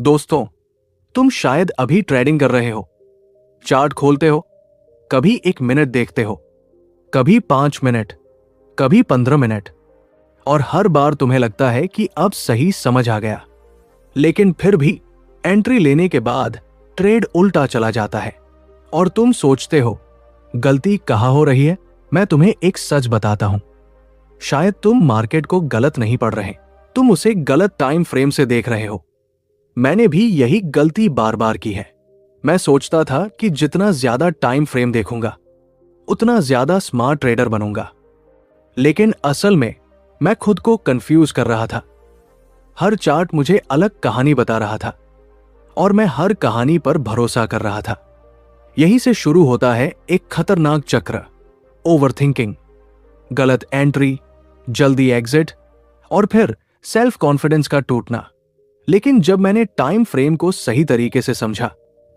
दोस्तों, तुम शायद अभी ट्रेडिंग कर रहे हो। चार्ट खोलते हो, कभी 1 मिनट देखते हो, कभी 5 मिनट, कभी 15 मिनट, और हर बार तुम्हें लगता है कि अब सही समझ आ गया। लेकिन फिर भी एंट्री लेने के बाद ट्रेड उल्टा चला जाता है और तुम सोचते हो गलती कहां हो रही है। मैं तुम्हें एक सच बताता हूं, शायद तुम मार्केट को गलत नहीं पढ़ रहे, तुम उसे गलत टाइम फ्रेम से देख रहे हो। मैंने भी यही गलती बार बार की है। मैं सोचता था कि जितना ज्यादा टाइम फ्रेम देखूंगा उतना ज्यादा स्मार्ट ट्रेडर बनूंगा, लेकिन असल में मैं खुद को कंफ्यूज कर रहा था। हर चार्ट मुझे अलग कहानी बता रहा था और मैं हर कहानी पर भरोसा कर रहा था। यहीं से शुरू होता है एक खतरनाक चक्र, ओवरथिंकिंग, गलत एंट्री, जल्दी एग्जिट और फिर सेल्फ कॉन्फिडेंस का टूटना। लेकिन जब मैंने टाइम फ्रेम को सही तरीके से समझा,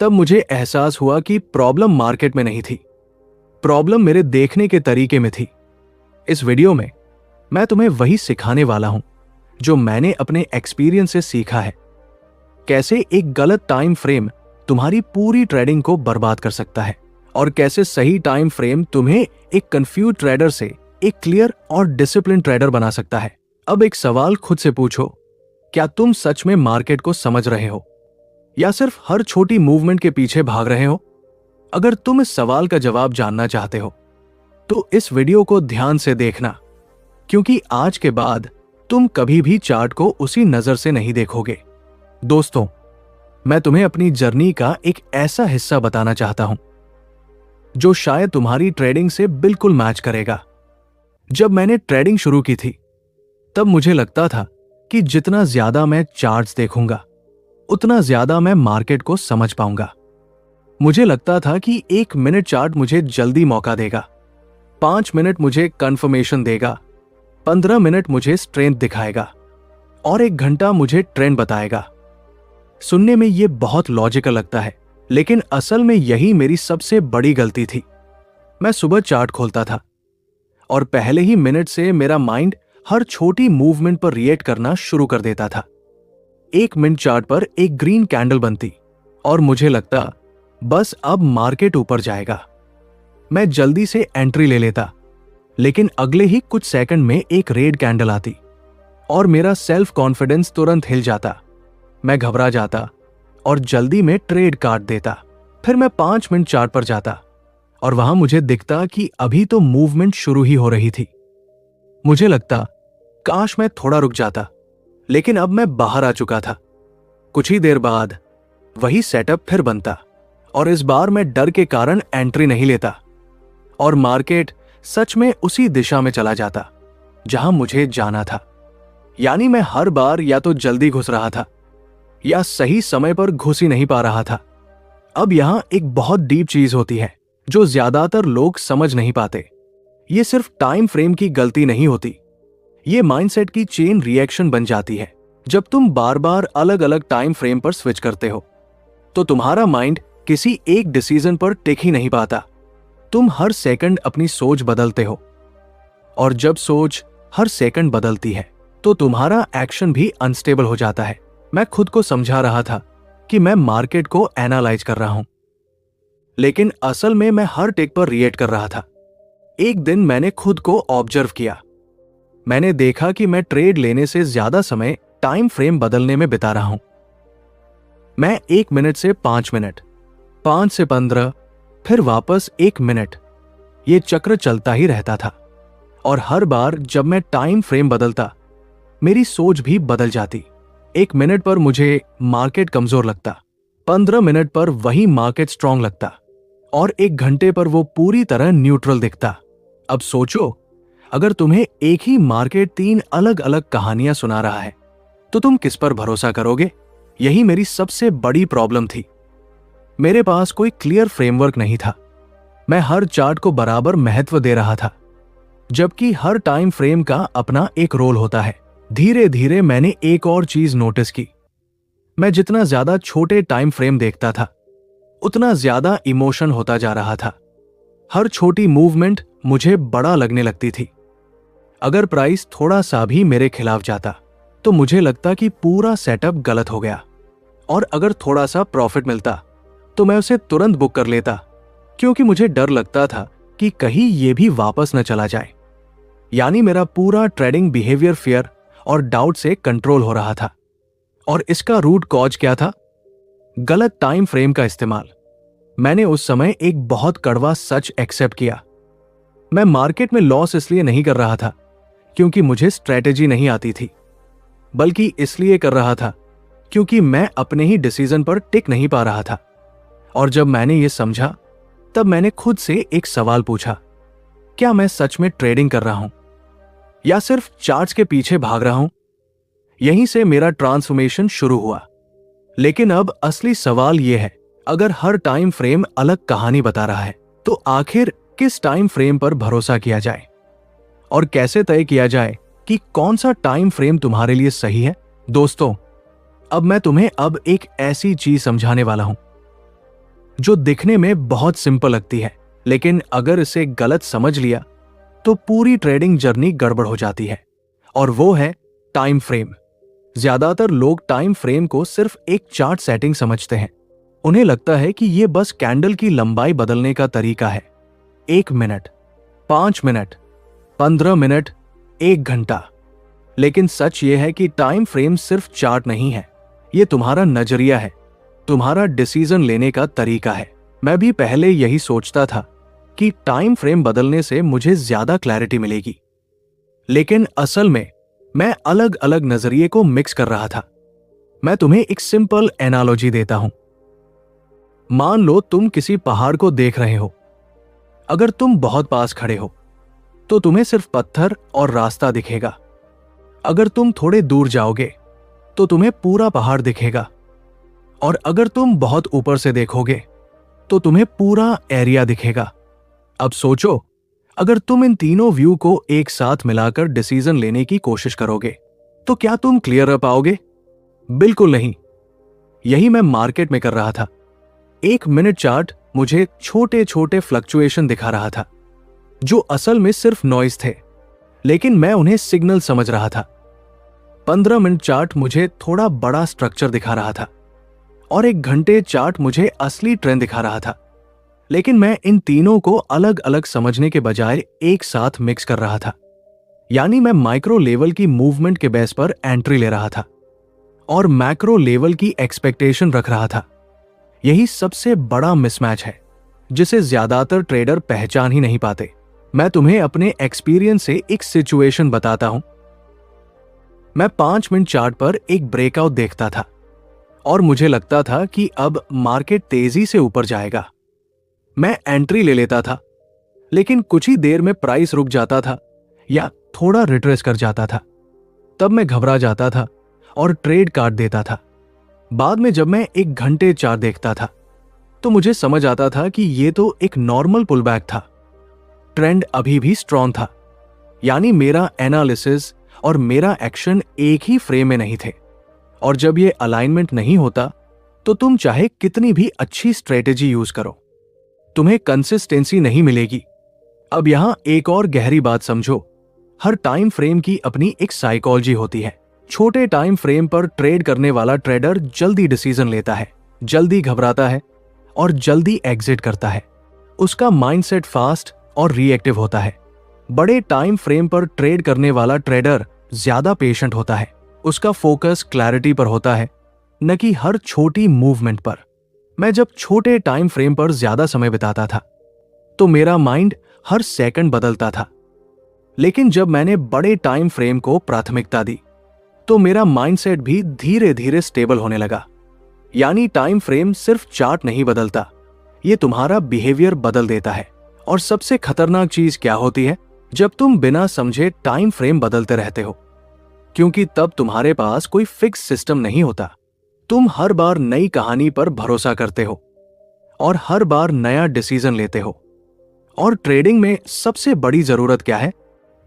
तब मुझे एहसास हुआ कि प्रॉब्लम मार्केट में नहीं थी, प्रॉब्लम मेरे देखने के तरीके में थी। इस वीडियो में मैं तुम्हें वही सिखाने वाला हूं जो मैंने अपने एक्सपीरियंस से सीखा है, कैसे एक गलत टाइम फ्रेम तुम्हारी पूरी ट्रेडिंग को बर्बाद कर सकता है और कैसे सही टाइम फ्रेम तुम्हें एक कंफ्यूज ट्रेडर से एक क्लियर और डिसिप्लिन ट्रेडर बना सकता है। अब एक सवाल खुद से पूछो, क्या तुम सच में मार्केट को समझ रहे हो या सिर्फ हर छोटी मूवमेंट के पीछे भाग रहे हो? अगर तुम इस सवाल का जवाब जानना चाहते हो तो इस वीडियो को ध्यान से देखना, क्योंकि आज के बाद तुम कभी भी चार्ट को उसी नजर से नहीं देखोगे। दोस्तों, मैं तुम्हें अपनी जर्नी का एक ऐसा हिस्सा बताना चाहता हूं जो शायद तुम्हारी ट्रेडिंग से बिल्कुल मैच करेगा। जब मैंने ट्रेडिंग शुरू की थी, तब मुझे लगता था कि जितना ज्यादा मैं चार्ट्स देखूंगा उतना ज्यादा मैं मार्केट को समझ पाऊंगा। मुझे लगता था कि 1 मिनट चार्ट मुझे जल्दी मौका देगा, 5 मिनट मुझे कंफर्मेशन देगा, 15 मिनट मुझे स्ट्रेंथ दिखाएगा और 1 घंटा मुझे ट्रेंड बताएगा। सुनने में यह बहुत लॉजिकल लगता है, लेकिन असल में यही मेरी सबसे बड़ी गलती थी। मैं सुबह चार्ट खोलता था और पहले ही मिनट से मेरा माइंड हर छोटी मूवमेंट पर रिएक्ट करना शुरू कर देता था। 1 मिनट चार्ट पर एक ग्रीन कैंडल बनती और मुझे लगता बस अब मार्केट ऊपर जाएगा। मैं जल्दी से एंट्री ले लेता, लेकिन अगले ही कुछ सेकंड में एक रेड कैंडल आती और मेरा सेल्फ कॉन्फिडेंस तुरंत हिल जाता। मैं घबरा जाता और जल्दी में ट्रेड काट देता। फिर मैं 5 मिनट चार्ट पर जाता और वहां मुझे दिखता कि अभी तो मूवमेंट शुरू ही हो रही थी। मुझे लगता काश मैं थोड़ा रुक जाता, लेकिन अब मैं बाहर आ चुका था। कुछ ही देर बाद वही सेटअप फिर बनता और इस बार मैं डर के कारण एंट्री नहीं लेता और मार्केट सच में उसी दिशा में चला जाता जहां मुझे जाना था। यानी मैं हर बार या तो जल्दी घुस रहा था या सही समय पर घुस ही नहीं पा रहा था। अब यहां एक बहुत डीप चीज होती है जो ज्यादातर लोग समझ नहीं पाते। ये सिर्फ टाइम फ्रेम की गलती नहीं होती, ये माइंडसेट की चेन रिएक्शन बन जाती है। जब तुम बार बार अलग अलग टाइम फ्रेम पर स्विच करते हो तो तुम्हारा माइंड किसी एक डिसीजन पर टिक ही नहीं पाता। तुम हर सेकंड अपनी सोच बदलते हो और जब सोच हर सेकंड बदलती है तो तुम्हारा एक्शन भी अनस्टेबल हो जाता है। मैं खुद को समझा रहा था कि मैं मार्केट को एनालाइज कर रहा हूं, लेकिन असल में मैं हर टिक पर रिएक्ट कर रहा था। एक दिन मैंने खुद को ऑब्जर्व किया। मैंने देखा कि मैं ट्रेड लेने से ज्यादा समय टाइम फ्रेम बदलने में बिता रहा हूं। मैं 1 मिनट से 5 मिनट, 5 से 15, फिर वापस 1 मिनट, ये चक्र चलता ही रहता था। और हर बार जब मैं टाइम फ्रेम बदलता, मेरी सोच भी बदल जाती। 1 मिनट पर मुझे मार्केट कमजोर लगता, 15 मिनट पर वही मार्केट स्ट्रांग लगता और 1 घंटे पर वो पूरी तरह न्यूट्रल दिखता। अब सोचो, अगर तुम्हें एक ही मार्केट 3 अलग अलग कहानियां सुना रहा है तो तुम किस पर भरोसा करोगे? यही मेरी सबसे बड़ी प्रॉब्लम थी। मेरे पास कोई क्लियर फ्रेमवर्क नहीं था। मैं हर चार्ट को बराबर महत्व दे रहा था, जबकि हर टाइम फ्रेम का अपना एक रोल होता है। धीरे धीरे मैंने एक और चीज नोटिस की। मैं जितना ज्यादा छोटे टाइम फ्रेम देखता था उतना ज्यादा इमोशन होता जा रहा था। हर छोटी मूवमेंट मुझे बड़ा लगने लगती थी। अगर प्राइस थोड़ा सा भी मेरे खिलाफ जाता तो मुझे लगता कि पूरा सेटअप गलत हो गया और अगर थोड़ा सा प्रॉफिट मिलता तो मैं उसे तुरंत बुक कर लेता, क्योंकि मुझे डर लगता था कि कहीं ये भी वापस न चला जाए। यानी मेरा पूरा ट्रेडिंग बिहेवियर फियर और डाउट से कंट्रोल हो रहा था। और इसका रूट कॉज क्या था? गलत टाइम फ्रेम का इस्तेमाल। मैंने उस समय एक बहुत कड़वा सच एक्सेप्ट किया। मैं मार्केट में लॉस इसलिए नहीं कर रहा था क्योंकि मुझे स्ट्रेटेजी नहीं आती थी, बल्कि इसलिए कर रहा था क्योंकि मैं अपने ही डिसीजन पर टिक नहीं पा रहा था। और जब मैंने ये समझा, तब मैंने खुद से एक सवाल पूछा, क्या मैं सच में ट्रेडिंग कर रहा हूं या सिर्फ चार्ट्स के पीछे भाग रहा हूं? यहीं से मेरा ट्रांसफॉर्मेशन शुरू हुआ। लेकिन अब असली सवाल यह है, अगर हर टाइम फ्रेम अलग कहानी बता रहा है, तो आखिर किस टाइम फ्रेम पर भरोसा किया जाए? और कैसे तय किया जाए कि कौन सा टाइम फ्रेम तुम्हारे लिए सही है? दोस्तों, अब मैं तुम्हें एक ऐसी चीज समझाने वाला हूं जो दिखने में बहुत सिंपल लगती है, लेकिन अगर इसे गलत समझ लिया तो पूरी ट्रेडिंग जर्नी गड़बड़ हो जाती है। और वो है टाइम फ्रेम। ज्यादातर लोग टाइम फ्रेम को सिर्फ एक चार्ट सेटिंग समझते हैं। उन्हें लगता है कि ये बस कैंडल की लंबाई बदलने का तरीका है। 1 मिनट, 5 मिनट, 15 मिनट, 1 घंटा। लेकिन सच ये है कि टाइम फ्रेम सिर्फ चार्ट नहीं है, ये तुम्हारा नजरिया है, तुम्हारा डिसीजन लेने का तरीका है। मैं भी पहले यही सोचता था कि टाइम फ्रेम बदलने से मुझे ज्यादा क्लैरिटी मिलेगी, लेकिन असल में मैं अलग अलग नजरिए को मिक्स कर रहा था। मैं तुम्हें एक सिंपल एनालॉजी देता हूं। मान लो तुम किसी पहाड़ को देख रहे हो। अगर तुम बहुत पास खड़े हो तो तुम्हें सिर्फ पत्थर और रास्ता दिखेगा। अगर तुम थोड़े दूर जाओगे तो तुम्हें पूरा पहाड़ दिखेगा। और अगर तुम बहुत ऊपर से देखोगे तो तुम्हें पूरा एरिया दिखेगा। अब सोचो, अगर तुम इन तीनों व्यू को एक साथ मिलाकर डिसीजन लेने की कोशिश करोगे तो क्या तुम क्लियर रह पाओगे? बिल्कुल नहीं। यही मैं मार्केट में कर रहा था। 1 मिनट चार्ट मुझे छोटे छोटे फ्लक्चुएशन दिखा रहा था, जो असल में सिर्फ नॉइज थे, लेकिन मैं उन्हें सिग्नल समझ रहा था। 15 मिनट चार्ट मुझे थोड़ा बड़ा स्ट्रक्चर दिखा रहा था, और 1 घंटे चार्ट मुझे असली ट्रेंड दिखा रहा था। लेकिन मैं इन तीनों को अलग अलग समझने के बजाय एक साथ मिक्स कर रहा था। यानी मैं माइक्रो लेवल की मूवमेंट के बेस पर एंट्री ले रहा था और मैक्रो लेवल की एक्सपेक्टेशन रख रहा था। यही सबसे बड़ा मिसमैच है, जिसे ज्यादातर ट्रेडर पहचान ही नहीं पाते। मैं तुम्हें अपने एक्सपीरियंस से एक सिचुएशन बताता हूं। मैं 5 मिनट चार्ट पर एक ब्रेकआउट देखता था और मुझे लगता था कि अब मार्केट तेजी से ऊपर जाएगा। मैं एंट्री ले लेता था, लेकिन कुछ ही देर में प्राइस रुक जाता था या थोड़ा रिट्रेस कर जाता था। तब मैं घबरा जाता था और ट्रेड काट देता था। बाद में जब मैं 1 घंटे चार्ट देखता था तो मुझे समझ आता था कि ये तो एक नॉर्मल पुलबैक था। ट्रेंड अभी भी स्ट्रॉन्ग था। यानी मेरा एनालिसिस और मेरा एक्शन एक ही फ्रेम में नहीं थे। और जब ये अलाइनमेंट नहीं होता तो तुम चाहे कितनी भी अच्छी स्ट्रेटेजी यूज करो, तुम्हें कंसिस्टेंसी नहीं मिलेगी। अब यहां एक और गहरी बात समझो। हर टाइम फ्रेम की अपनी एक साइकोलॉजी होती है। छोटे टाइम फ्रेम पर ट्रेड करने वाला ट्रेडर जल्दी डिसीजन लेता है, जल्दी घबराता है और जल्दी एग्जिट करता है। उसका माइंडसेट फास्ट और रिएक्टिव होता है। बड़े टाइम फ्रेम पर ट्रेड करने वाला ट्रेडर ज्यादा पेशेंट होता है। उसका फोकस क्लैरिटी पर होता है, न कि हर छोटी मूवमेंट पर। मैं जब छोटे टाइम फ्रेम पर ज्यादा समय बिताता था तो मेरा माइंड हर सेकंड बदलता था। लेकिन जब मैंने बड़े टाइम फ्रेम को प्राथमिकता दी तो मेरा माइंडसेट भी धीरे धीरे स्टेबल होने लगा। यानी टाइम फ्रेम सिर्फ चार्ट नहीं बदलता, ये तुम्हारा बिहेवियर बदल देता है। और सबसे खतरनाक चीज क्या होती है? जब तुम बिना समझे टाइम फ्रेम बदलते रहते हो, क्योंकि तब तुम्हारे पास कोई फिक्स सिस्टम नहीं होता। तुम हर बार नई कहानी पर भरोसा करते हो और हर बार नया डिसीजन लेते हो। और ट्रेडिंग में सबसे बड़ी जरूरत क्या है?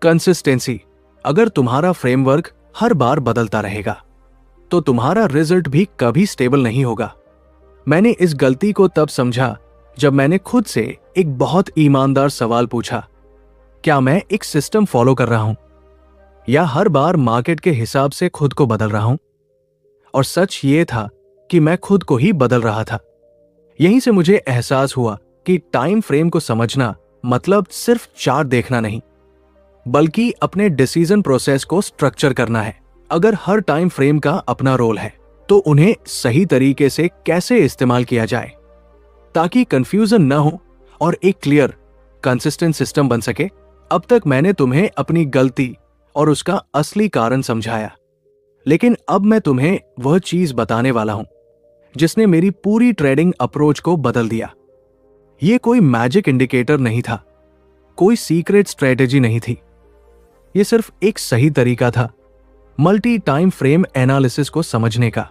कंसिस्टेंसी। अगर तुम्हारा फ्रेमवर्क हर बार बदलता रहेगा तो तुम्हारा रिजल्ट भी कभी स्टेबल नहीं होगा। मैंने इस गलती को तब समझा जब मैंने खुद से एक बहुत ईमानदार सवाल पूछा, क्या मैं एक सिस्टम फॉलो कर रहा हूं या हर बार मार्केट के हिसाब से खुद को बदल रहा हूं? और सच ये था कि मैं खुद को ही बदल रहा था। यहीं से मुझे एहसास हुआ कि टाइम फ्रेम को समझना मतलब सिर्फ चार्ट देखना नहीं, बल्कि अपने डिसीजन प्रोसेस को स्ट्रक्चर करना है। अगर हर टाइम फ्रेम का अपना रोल है, तो उन्हें सही तरीके से कैसे इस्तेमाल किया जाए ताकि कंफ्यूजन न हो और एक क्लियर, कंसिस्टेंट सिस्टम बन सके। अब तक मैंने तुम्हें अपनी गलती और उसका असली कारण समझाया, लेकिन अब मैं तुम्हें वह चीज बताने वाला हूं जिसने मेरी पूरी ट्रेडिंग अप्रोच को बदल दिया। यह कोई मैजिक इंडिकेटर नहीं था, कोई सीक्रेट स्ट्रेटेजी नहीं थी। यह सिर्फ एक सही तरीका था मल्टी टाइम फ्रेम एनालिसिस को समझने का।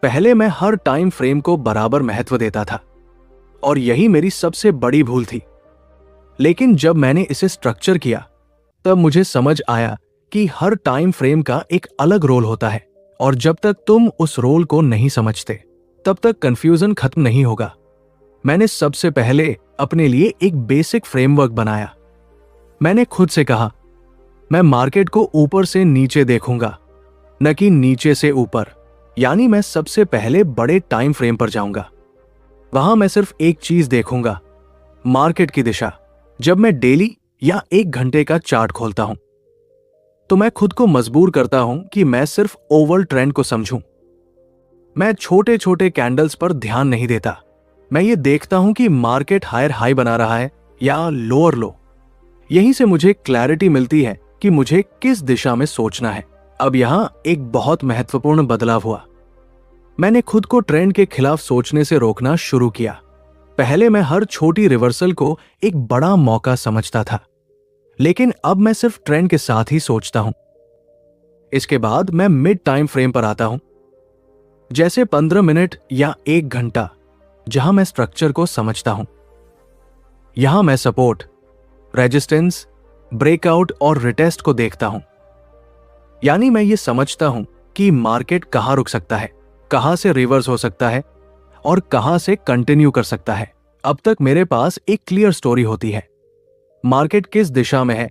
पहले मैं हर टाइम फ्रेम को बराबर महत्व देता था और यही मेरी सबसे बड़ी भूल थी। लेकिन जब मैंने इसे स्ट्रक्चर किया, तब मुझे समझ आया कि हर टाइम फ्रेम का एक अलग रोल होता है और जब तक तुम उस रोल को नहीं समझते, तब तक कंफ्यूजन खत्म नहीं होगा। मैंने सबसे पहले अपने लिए एक बेसिक फ्रेमवर्क बनाया। मैंने खुद से कहा, मैं मार्केट को ऊपर से नीचे देखूंगा, न कि नीचे से ऊपर। यानी मैं सबसे पहले बड़े टाइम फ्रेम पर जाऊंगा। वहां मैं सिर्फ एक चीज देखूंगा, मार्केट की दिशा। जब मैं डेली या 1 घंटे का चार्ट खोलता हूं, तो मैं खुद को मजबूर करता हूं कि मैं सिर्फ ओवरऑल ट्रेंड को समझूं। मैं छोटे छोटे कैंडल्स पर ध्यान नहीं देता। मैं ये देखता हूं कि मार्केट हायर हाई बना रहा है या लोअर लो। यहीं से मुझे क्लैरिटी मिलती है कि मुझे किस दिशा में सोचना है। अब यहां एक बहुत महत्वपूर्ण बदलाव हुआ। मैंने खुद को ट्रेंड के खिलाफ सोचने से रोकना शुरू किया। पहले मैं हर छोटी रिवर्सल को एक बड़ा मौका समझता था, लेकिन अब मैं सिर्फ ट्रेंड के साथ ही सोचता हूं। इसके बाद मैं मिड टाइम फ्रेम पर आता हूं, जैसे 15 मिनट या 1 घंटा, जहां मैं स्ट्रक्चर को समझता हूं। यहां मैं सपोर्ट, रेजिस्टेंस, ब्रेकआउट और रिटेस्ट को देखता हूं। यानी मैं ये समझता हूं कि मार्केट कहां रुक सकता है, कहां से रिवर्स हो सकता है और कहां से कंटिन्यू कर सकता है। अब तक मेरे पास एक क्लियर स्टोरी होती है, मार्केट किस दिशा में है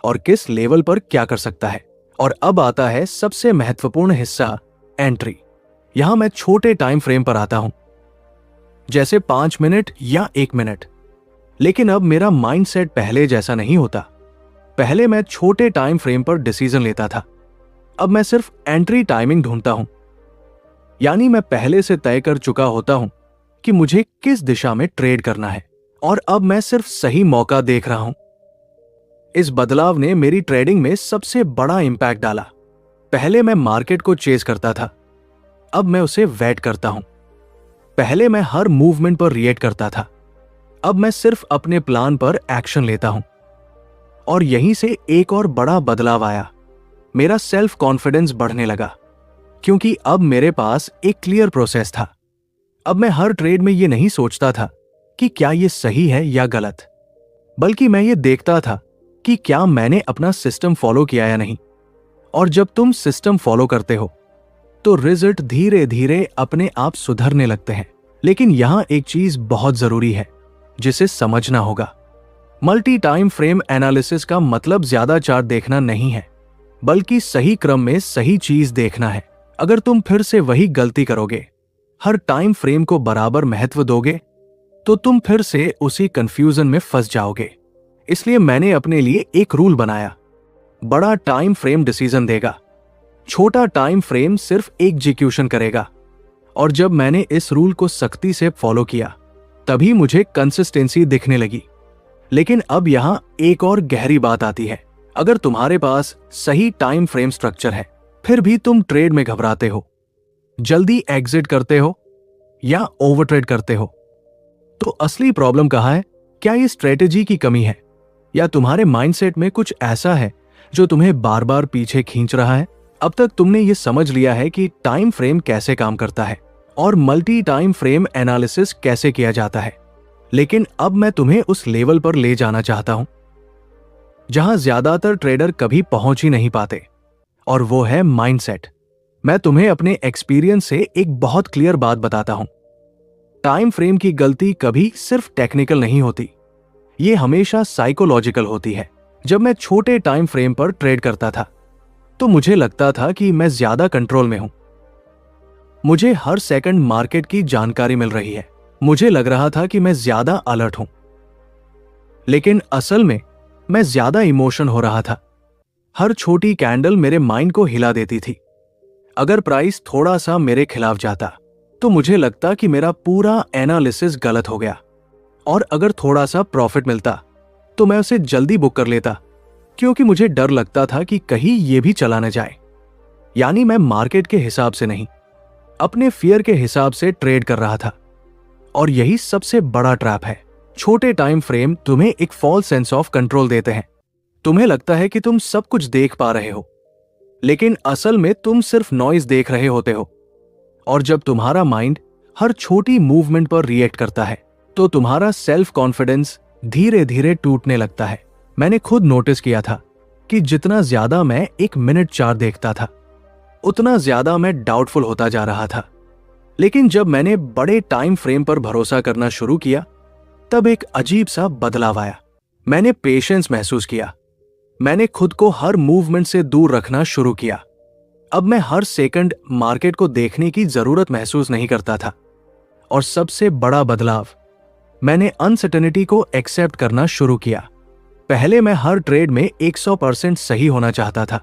और किस लेवल पर क्या कर सकता है। और अब आता है सबसे महत्वपूर्ण हिस्सा, एंट्री। यहां मैं छोटे टाइम फ्रेम पर आता हूं, जैसे 5 मिनट या 1 मिनट। लेकिन अब मेरा माइंडसेट पहले जैसा नहीं होता। पहले मैं छोटे टाइम फ्रेम पर डिसीजन लेता था, अब मैं सिर्फ एंट्री टाइमिंग ढूंढता हूं। यानी मैं पहले से तय कर चुका होता हूं कि मुझे किस दिशा में ट्रेड करना है और अब मैं सिर्फ सही मौका देख रहा हूं। इस बदलाव ने मेरी ट्रेडिंग में सबसे बड़ा इंपैक्ट डाला। पहले मैं मार्केट को चेस करता था, अब मैं उसे वेट करता हूं। पहले मैं हर मूवमेंट पर रिएक्ट करता था, अब मैं सिर्फ अपने प्लान पर एक्शन लेता हूं। और यहीं से एक और बड़ा बदलाव आया, मेरा सेल्फ कॉन्फिडेंस बढ़ने लगा, क्योंकि अब मेरे पास एक क्लियर प्रोसेस था। अब मैं हर ट्रेड में ये नहीं सोचता था कि क्या ये सही है या गलत, बल्कि मैं ये देखता था कि क्या मैंने अपना सिस्टम फॉलो किया या नहीं। और जब तुम सिस्टम फॉलो करते हो, तो रिजल्ट धीरे धीरे अपने आप सुधरने लगते हैं। लेकिन यहां एक चीज बहुत जरूरी है जिसे समझना होगा। मल्टी टाइम फ्रेम एनालिसिस का मतलब ज्यादा चार्ट देखना नहीं है, बल्कि सही क्रम में सही चीज देखना है। अगर तुम फिर से वही गलती करोगे, हर टाइम फ्रेम को बराबर महत्व दोगे, तो तुम फिर से उसी कंफ्यूजन में फंस जाओगे। इसलिए मैंने अपने लिए एक रूल बनाया, बड़ा टाइम फ्रेम डिसीजन देगा, छोटा टाइम फ्रेम सिर्फ एग्जीक्यूशन करेगा। और जब मैंने इस रूल को सख्ती से फॉलो किया, तभी मुझे कंसिस्टेंसी दिखने लगी। लेकिन अब यहां एक और गहरी बात आती है। अगर तुम्हारे पास सही टाइम फ्रेम स्ट्रक्चर है, फिर भी तुम ट्रेड में घबराते हो, जल्दी एग्जिट करते हो या ओवर ट्रेड करते हो, तो असली प्रॉब्लम कहां है? क्या ये स्ट्रेटेजी की कमी है या तुम्हारे माइंडसेट में कुछ ऐसा है जो तुम्हें बार बार पीछे खींच रहा है? अब तक तुमने ये समझ लिया है कि टाइम फ्रेम कैसे काम करता है और मल्टी टाइम फ्रेम एनालिसिस कैसे किया जाता है। लेकिन अब मैं तुम्हें उस लेवल पर ले जाना चाहता हूं जहां ज्यादातर ट्रेडर कभी पहुंच ही नहीं पाते, और वो है माइंडसेट। मैं तुम्हें अपने एक्सपीरियंस से एक बहुत क्लियर बात बताता हूं, टाइम फ्रेम की गलती कभी सिर्फ टेक्निकल नहीं होती, ये हमेशा साइकोलॉजिकल होती है। जब मैं छोटे टाइम फ्रेम पर ट्रेड करता था, तो मुझे लगता था कि मैं ज्यादा कंट्रोल में हूं। मुझे हर सेकंड मार्केट की जानकारी मिल रही है। मुझे लग रहा था कि मैं ज्यादा अलर्ट हूं, लेकिन असल में मैं ज्यादा इमोशन हो रहा था। हर छोटी कैंडल मेरे माइंड को हिला देती थी। अगर प्राइस थोड़ा सा मेरे खिलाफ जाता तो मुझे लगता कि मेरा पूरा एनालिसिस गलत हो गया, और अगर थोड़ा सा प्रॉफिट मिलता तो मैं उसे जल्दी बुक कर लेता, क्योंकि मुझे डर लगता था कि कहीं ये भी चला न जाए। यानी मैं मार्केट के हिसाब से नहीं, अपने फियर के हिसाब से ट्रेड कर रहा था। और यही सबसे बड़ा ट्रैप है। छोटे टाइम फ्रेम तुम्हें एक फॉल्स सेंस ऑफ कंट्रोल देते हैं। तुम्हें लगता है कि तुम सब कुछ देख पा रहे हो, लेकिन असल में तुम सिर्फ नॉइज देख रहे होते हो। और जब तुम्हारा माइंड हर छोटी मूवमेंट पर रिएक्ट करता है तो तुम्हारा सेल्फ कॉन्फिडेंस धीरे धीरे टूटने लगता है। मैंने खुद नोटिस किया था कि जितना ज्यादा मैं 1 मिनट चार्ट देखता था, उतना ज्यादा मैं डाउटफुल होता जा रहा था। लेकिन जब मैंने बड़े टाइम फ्रेम पर भरोसा करना शुरू किया, तब एक अजीब सा बदलाव आया। मैंने पेशेंस महसूस किया। मैंने खुद को हर मूवमेंट से दूर रखना शुरू किया। अब मैं हर सेकंड मार्केट को देखने की जरूरत महसूस नहीं करता था। और सबसे बड़ा बदलाव, मैंने अनसर्टेनिटी को एक्सेप्ट करना शुरू किया। पहले मैं हर ट्रेड में 100% सही होना चाहता था,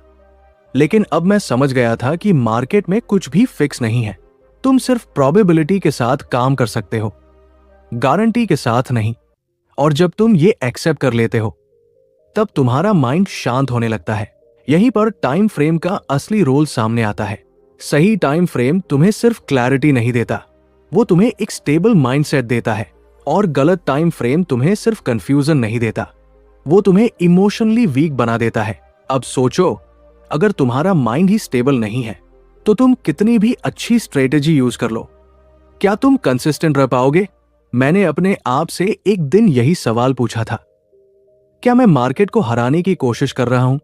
लेकिन अब मैं समझ गया था कि मार्केट में कुछ भी फिक्स नहीं है। तुम सिर्फ प्रोबेबिलिटी के साथ काम कर सकते हो, गारंटी के साथ नहीं। और जब तुम ये एक्सेप्ट कर लेते हो, तब तुम्हारा माइंड शांत होने लगता है। यहीं पर टाइम फ्रेम का असली रोल सामने आता है। सही टाइम फ्रेम तुम्हें सिर्फ क्लैरिटी नहीं देता, वो तुम्हें एक स्टेबल माइंडसेट देता है। और गलत टाइम फ्रेम तुम्हें सिर्फ कंफ्यूजन नहीं देता, वो तुम्हें इमोशनली वीक बना देता है। अब सोचो, अगर तुम्हारा माइंड ही स्टेबल नहीं है तो तुम कितनी भी अच्छी स्ट्रेटेजी यूज कर लो, क्या तुम कंसिस्टेंट रह पाओगे? मैंने अपने आप से एक दिन यही सवाल पूछा था, क्या मैं मार्केट को हराने की कोशिश कर रहा हूं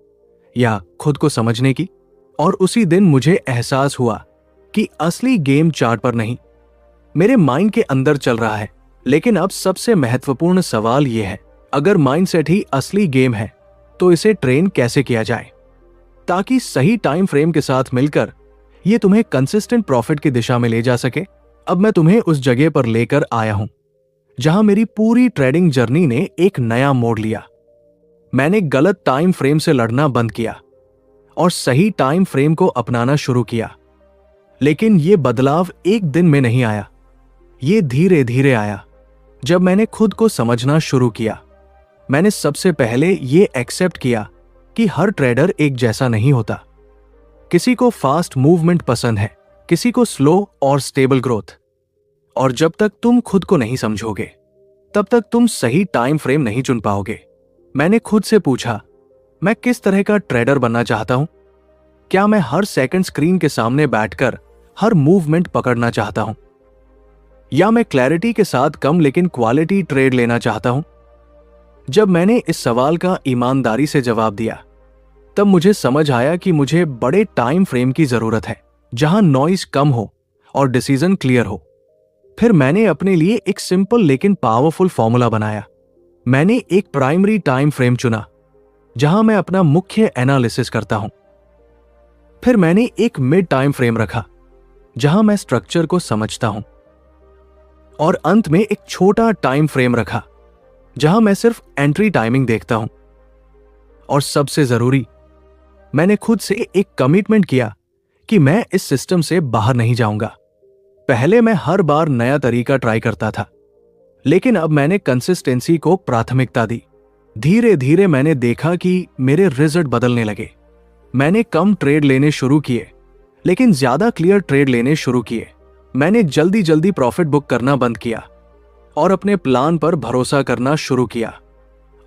या खुद को समझने की? और उसी दिन मुझे एहसास हुआ कि असली गेम चार्ट पर नहीं, मेरे माइंड के अंदर चल रहा है। लेकिन अब सबसे महत्वपूर्ण सवाल यह है, अगर माइंडसेट ही असली गेम है तो इसे ट्रेन कैसे किया जाए ताकि सही टाइम फ्रेम के साथ मिलकर यह तुम्हें कंसिस्टेंट प्रॉफिट की दिशा में ले जा सके? अब मैं तुम्हें उस जगह पर लेकर आया हूं जहां मेरी पूरी ट्रेडिंग जर्नी ने एक नया मोड़ लिया। मैंने गलत टाइम फ्रेम से लड़ना बंद किया और सही टाइम फ्रेम को अपनाना शुरू किया। लेकिन यह बदलाव एक दिन में नहीं आया, यह धीरे धीरे आया। जब मैंने खुद को समझना शुरू किया, मैंने सबसे पहले यह एक्सेप्ट किया कि हर ट्रेडर एक जैसा नहीं होता। किसी को फास्ट मूवमेंट पसंद है, किसी को स्लो और स्टेबल ग्रोथ। और जब तक तुम खुद को नहीं समझोगे, तब तक तुम सही टाइम फ्रेम नहीं चुन पाओगे। मैंने खुद से पूछा, मैं किस तरह का ट्रेडर बनना चाहता हूं? क्या मैं हर सेकंड स्क्रीन के सामने बैठकर हर मूवमेंट पकड़ना चाहता हूं, या मैं क्लैरिटी के साथ कम लेकिन क्वालिटी ट्रेड लेना चाहता हूं? जब मैंने इस सवाल का ईमानदारी से जवाब दिया, तब मुझे समझ आया कि मुझे बड़े टाइम फ्रेम की जरूरत है जहां नॉइज कम हो और डिसीजन क्लियर हो। फिर मैंने अपने लिए एक सिंपल लेकिन पावरफुल फॉर्मूला बनाया। मैंने एक प्राइमरी टाइम फ्रेम चुना जहां मैं अपना मुख्य एनालिसिस करता हूं। फिर मैंने एक मिड टाइम फ्रेम रखा जहां मैं स्ट्रक्चर को समझता हूं। और अंत में एक छोटा टाइम फ्रेम रखा जहां मैं सिर्फ एंट्री टाइमिंग देखता हूं। और सबसे जरूरी, मैंने खुद से एक कमिटमेंट किया कि मैं इस सिस्टम से बाहर नहीं जाऊंगा। पहले मैं हर बार नया तरीका ट्राई करता था, लेकिन अब मैंने कंसिस्टेंसी को प्राथमिकता दी। धीरे धीरे मैंने देखा कि मेरे रिजल्ट बदलने लगे। मैंने कम ट्रेड लेने शुरू किए, लेकिन ज्यादा क्लियर ट्रेड लेने शुरू किए। मैंने जल्दी जल्दी प्रॉफिट बुक करना बंद किया और अपने प्लान पर भरोसा करना शुरू किया।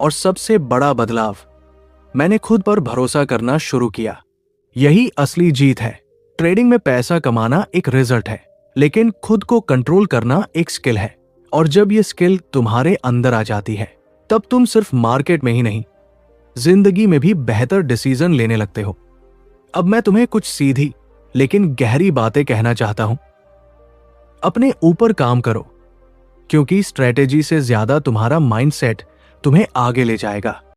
और सबसे बड़ा बदलाव, मैंने खुद पर भरोसा करना शुरू किया। यही असली जीत है। ट्रेडिंग में पैसा कमाना एक रिजल्ट है, लेकिन खुद को कंट्रोल करना एक स्किल है। और जब यह स्किल तुम्हारे अंदर आ जाती है, तब तुम सिर्फ मार्केट में ही नहीं, जिंदगी में भी बेहतर डिसीजन लेने लगते हो। अब मैं तुम्हें कुछ सीधी लेकिन गहरी बातें कहना चाहता हूं। अपने ऊपर काम करो, क्योंकि स्ट्रेटेजी से ज्यादा तुम्हारा माइंडसेट तुम्हें आगे ले जाएगा।